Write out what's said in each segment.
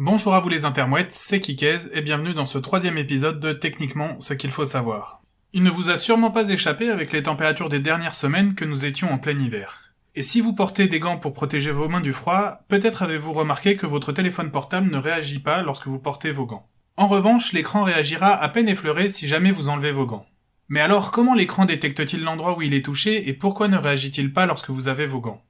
Bonjour à vous les intermouettes, c'est Kikez et bienvenue dans ce troisième épisode de Techniquement ce qu'il faut savoir. Il ne vous a sûrement pas échappé avec les températures des dernières semaines que nous étions en plein hiver. Et si vous portez des gants pour protéger vos mains du froid, peut-être avez-vous remarqué que votre téléphone portable ne réagit pas lorsque vous portez vos gants. En revanche, l'écran réagira à peine effleuré si jamais vous enlevez vos gants. Mais alors, comment l'écran détecte-t-il l'endroit où il est touché et pourquoi ne réagit-il pas lorsque vous avez vos gants ?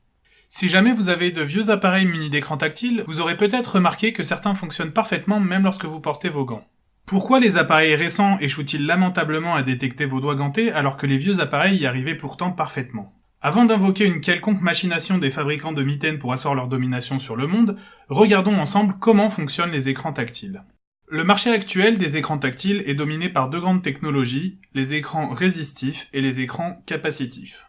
Si jamais vous avez de vieux appareils munis d'écran tactile, vous aurez peut-être remarqué que certains fonctionnent parfaitement même lorsque vous portez vos gants. Pourquoi les appareils récents échouent-ils lamentablement à détecter vos doigts gantés alors que les vieux appareils y arrivaient pourtant parfaitement ? Avant d'invoquer une quelconque machination des fabricants de mitaines pour asseoir leur domination sur le monde, regardons ensemble comment fonctionnent les écrans tactiles. Le marché actuel des écrans tactiles est dominé par deux grandes technologies, les écrans résistifs et les écrans capacitifs.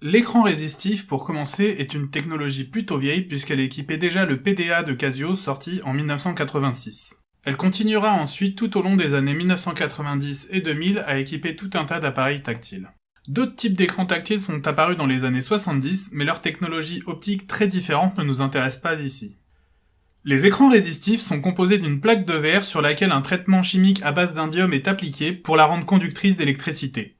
L'écran résistif, pour commencer, est une technologie plutôt vieille puisqu'elle équipait déjà le PDA de Casio sorti en 1986. Elle continuera ensuite tout au long des années 1990 et 2000 à équiper tout un tas d'appareils tactiles. D'autres types d'écrans tactiles sont apparus dans les années 70, mais leur technologie optique très différente ne nous intéresse pas ici. Les écrans résistifs sont composés d'une plaque de verre sur laquelle un traitement chimique à base d'indium est appliqué pour la rendre conductrice d'électricité.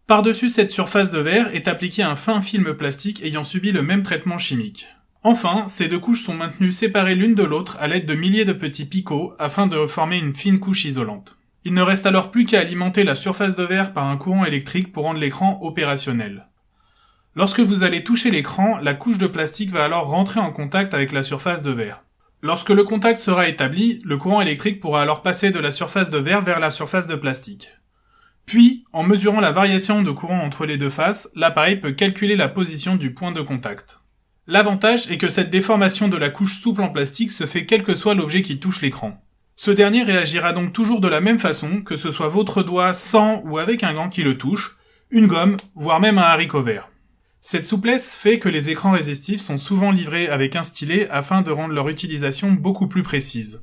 Par-dessus cette surface de verre est appliqué un fin film plastique ayant subi le même traitement chimique. Enfin, ces deux couches sont maintenues séparées l'une de l'autre à l'aide de milliers de petits picots afin de former une fine couche isolante. Il ne reste alors plus qu'à alimenter la surface de verre par un courant électrique pour rendre l'écran opérationnel. Lorsque vous allez toucher l'écran, la couche de plastique va alors rentrer en contact avec la surface de verre. Lorsque le contact sera établi, le courant électrique pourra alors passer de la surface de verre vers la surface de plastique. Puis, en mesurant la variation de courant entre les deux faces, l'appareil peut calculer la position du point de contact. L'avantage est que cette déformation de la couche souple en plastique se fait quel que soit l'objet qui touche l'écran. Ce dernier réagira donc toujours de la même façon, que ce soit votre doigt sans ou avec un gant qui le touche, une gomme, voire même un haricot vert. Cette souplesse fait que les écrans résistifs sont souvent livrés avec un stylet afin de rendre leur utilisation beaucoup plus précise.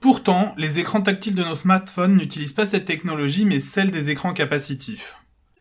Pourtant, les écrans tactiles de nos smartphones n'utilisent pas cette technologie mais celle des écrans capacitifs.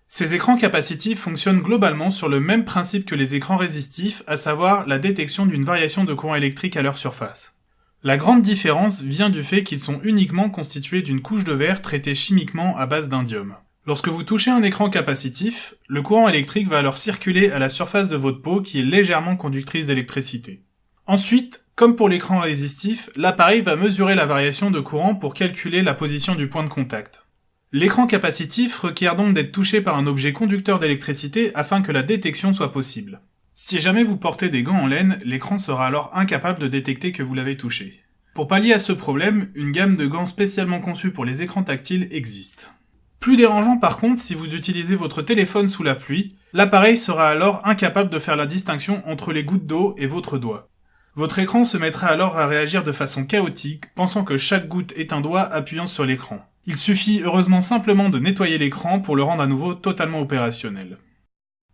Ces écrans capacitifs fonctionnent globalement sur le même principe que les écrans résistifs, à savoir la détection d'une variation de courant électrique à leur surface. La grande différence vient du fait qu'ils sont uniquement constitués d'une couche de verre traitée chimiquement à base d'indium. Lorsque vous touchez un écran capacitif, le courant électrique va alors circuler à la surface de votre peau qui est légèrement conductrice d'électricité. Ensuite, comme pour l'écran résistif, l'appareil va mesurer la variation de courant pour calculer la position du point de contact. L'écran capacitif requiert donc d'être touché par un objet conducteur d'électricité afin que la détection soit possible. Si jamais vous portez des gants en laine, l'écran sera alors incapable de détecter que vous l'avez touché. Pour pallier à ce problème, une gamme de gants spécialement conçus pour les écrans tactiles existe. Plus dérangeant par contre, si vous utilisez votre téléphone sous la pluie, l'appareil sera alors incapable de faire la distinction entre les gouttes d'eau et votre doigt. Votre écran se mettra alors à réagir de façon chaotique, pensant que chaque goutte est un doigt appuyant sur l'écran. Il suffit heureusement simplement de nettoyer l'écran pour le rendre à nouveau totalement opérationnel.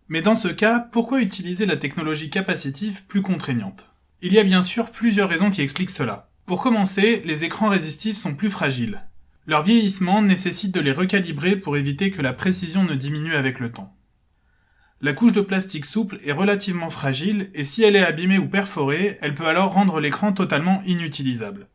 Mais dans ce cas, pourquoi utiliser la technologie capacitive plus contraignante ? Il y a bien sûr plusieurs raisons qui expliquent cela. Pour commencer, les écrans résistifs sont plus fragiles. Leur vieillissement nécessite de les recalibrer pour éviter que la précision ne diminue avec le temps. La couche de plastique souple est relativement fragile et si elle est abîmée ou perforée, elle peut alors rendre l'écran totalement inutilisable.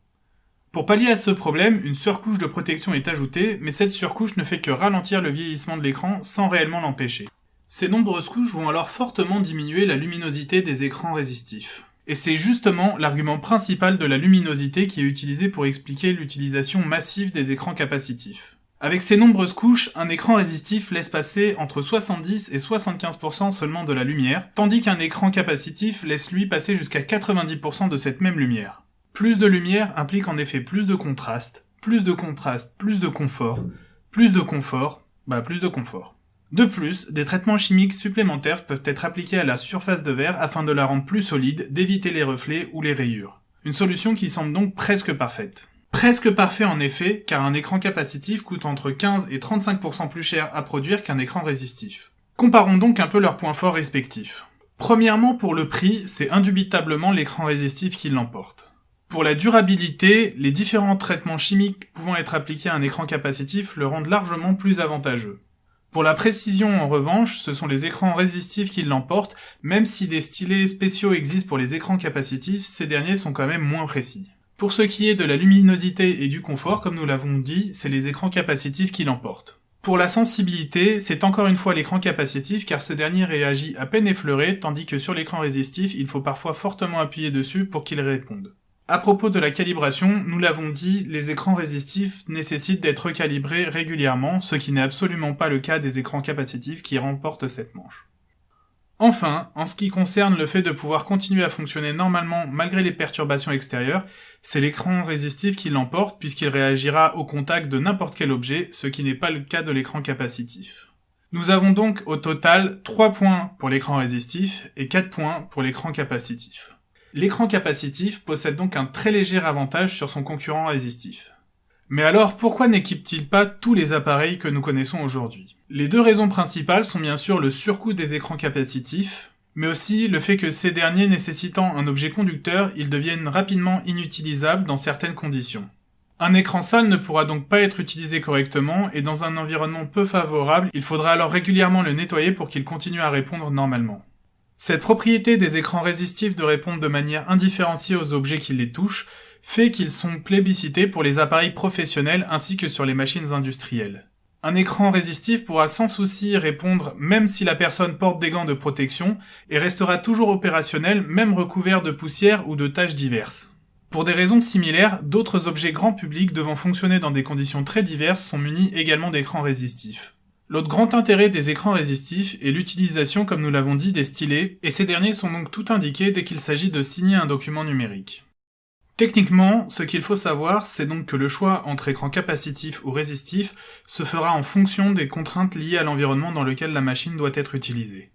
Pour pallier à ce problème, une surcouche de protection est ajoutée, mais cette surcouche ne fait que ralentir le vieillissement de l'écran sans réellement l'empêcher. Ces nombreuses couches vont alors fortement diminuer la luminosité des écrans résistifs. Et c'est justement l'argument principal de la luminosité qui est utilisé pour expliquer l'utilisation massive des écrans capacitifs. Avec ces nombreuses couches, un écran résistif laisse passer entre 70 et 75% seulement de la lumière, tandis qu'un écran capacitif laisse lui passer jusqu'à 90% de cette même lumière. Plus de lumière implique en effet plus de contraste, plus de contraste, plus de confort, plus de confort, plus de confort. De plus, des traitements chimiques supplémentaires peuvent être appliqués à la surface de verre afin de la rendre plus solide, d'éviter les reflets ou les rayures. Une solution qui semble donc presque parfaite. Presque parfait en effet, car un écran capacitif coûte entre 15 et 35% plus cher à produire qu'un écran résistif. Comparons donc un peu leurs points forts respectifs. Premièrement, pour le prix, c'est indubitablement l'écran résistif qui l'emporte. Pour la durabilité, les différents traitements chimiques pouvant être appliqués à un écran capacitif le rendent largement plus avantageux. Pour la précision, en revanche, ce sont les écrans résistifs qui l'emportent, même si des stylets spéciaux existent pour les écrans capacitifs, ces derniers sont quand même moins précis. Pour ce qui est de la luminosité et du confort, comme nous l'avons dit, c'est les écrans capacitifs qui l'emportent. Pour la sensibilité, c'est encore une fois l'écran capacitif car ce dernier réagit à peine effleuré, tandis que sur l'écran résistif, il faut parfois fortement appuyer dessus pour qu'il réponde. À propos de la calibration, nous l'avons dit, les écrans résistifs nécessitent d'être calibrés régulièrement, ce qui n'est absolument pas le cas des écrans capacitifs qui remportent cette manche. Enfin, en ce qui concerne le fait de pouvoir continuer à fonctionner normalement malgré les perturbations extérieures, c'est l'écran résistif qui l'emporte puisqu'il réagira au contact de n'importe quel objet, ce qui n'est pas le cas de l'écran capacitif. Nous avons donc au total 3 points pour l'écran résistif et 4 points pour l'écran capacitif. L'écran capacitif possède donc un très léger avantage sur son concurrent résistif. Mais alors, pourquoi n'équipe-t-il pas tous les appareils que nous connaissons aujourd'hui ? Les deux raisons principales sont bien sûr le surcoût des écrans capacitifs, mais aussi le fait que ces derniers nécessitant un objet conducteur, ils deviennent rapidement inutilisables dans certaines conditions. Un écran sale ne pourra donc pas être utilisé correctement, et dans un environnement peu favorable, il faudra alors régulièrement le nettoyer pour qu'il continue à répondre normalement. Cette propriété des écrans résistifs de répondre de manière indifférenciée aux objets qui les touchent fait qu'ils sont plébiscités pour les appareils professionnels ainsi que sur les machines industrielles. Un écran résistif pourra sans souci répondre même si la personne porte des gants de protection et restera toujours opérationnel même recouvert de poussière ou de taches diverses. Pour des raisons similaires, d'autres objets grand public devant fonctionner dans des conditions très diverses sont munis également d'écrans résistifs. L'autre grand intérêt des écrans résistifs est l'utilisation, comme nous l'avons dit, des stylets, et ces derniers sont donc tout indiqués dès qu'il s'agit de signer un document numérique. Techniquement, ce qu'il faut savoir, c'est donc que le choix entre écran capacitif ou résistif se fera en fonction des contraintes liées à l'environnement dans lequel la machine doit être utilisée.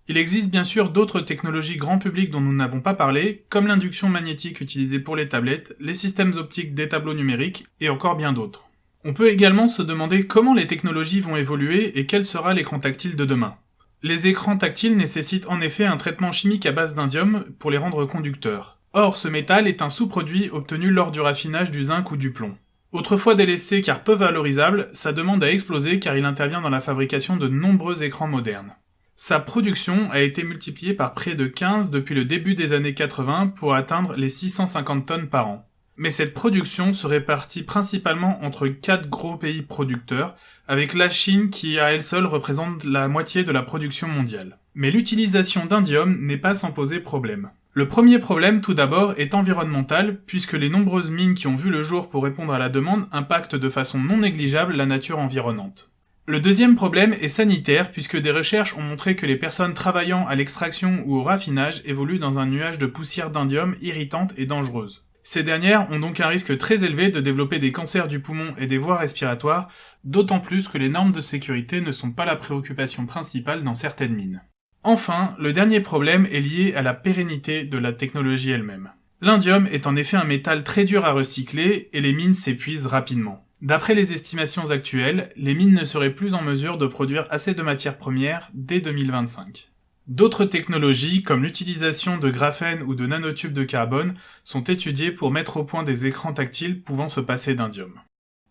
Il existe bien sûr d'autres technologies grand public dont nous n'avons pas parlé, comme l'induction magnétique utilisée pour les tablettes, les systèmes optiques des tableaux numériques, et encore bien d'autres. On peut également se demander comment les technologies vont évoluer et quel sera l'écran tactile de demain. Les écrans tactiles nécessitent en effet un traitement chimique à base d'indium pour les rendre conducteurs. Or, ce métal est un sous-produit obtenu lors du raffinage du zinc ou du plomb. Autrefois délaissé car peu valorisable, sa demande a explosé car il intervient dans la fabrication de nombreux écrans modernes. Sa production a été multipliée par près de 15 depuis le début des années 80 pour atteindre les 650 tonnes par an. Mais cette production se répartit principalement entre 4 gros pays producteurs, avec la Chine qui à elle seule représente la moitié de la production mondiale. Mais l'utilisation d'indium n'est pas sans poser problème. Le premier problème tout d'abord est environnemental, puisque les nombreuses mines qui ont vu le jour pour répondre à la demande impactent de façon non négligeable la nature environnante. Le deuxième problème est sanitaire, puisque des recherches ont montré que les personnes travaillant à l'extraction ou au raffinage évoluent dans un nuage de poussière d'indium irritante et dangereuse. Ces dernières ont donc un risque très élevé de développer des cancers du poumon et des voies respiratoires, d'autant plus que les normes de sécurité ne sont pas la préoccupation principale dans certaines mines. Enfin, le dernier problème est lié à la pérennité de la technologie elle-même. L'indium est en effet un métal très dur à recycler et les mines s'épuisent rapidement. D'après les estimations actuelles, les mines ne seraient plus en mesure de produire assez de matières premières dès 2025. D'autres technologies, comme l'utilisation de graphène ou de nanotubes de carbone, sont étudiées pour mettre au point des écrans tactiles pouvant se passer d'indium.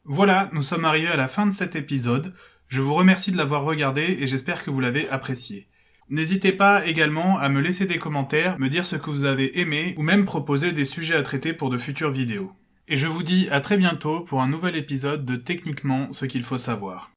Voilà, nous sommes arrivés à la fin de cet épisode. Je vous remercie de l'avoir regardé et j'espère que vous l'avez apprécié. N'hésitez pas également à me laisser des commentaires, me dire ce que vous avez aimé ou même proposer des sujets à traiter pour de futures vidéos. Et je vous dis à très bientôt pour un nouvel épisode de Techniquement ce qu'il faut savoir.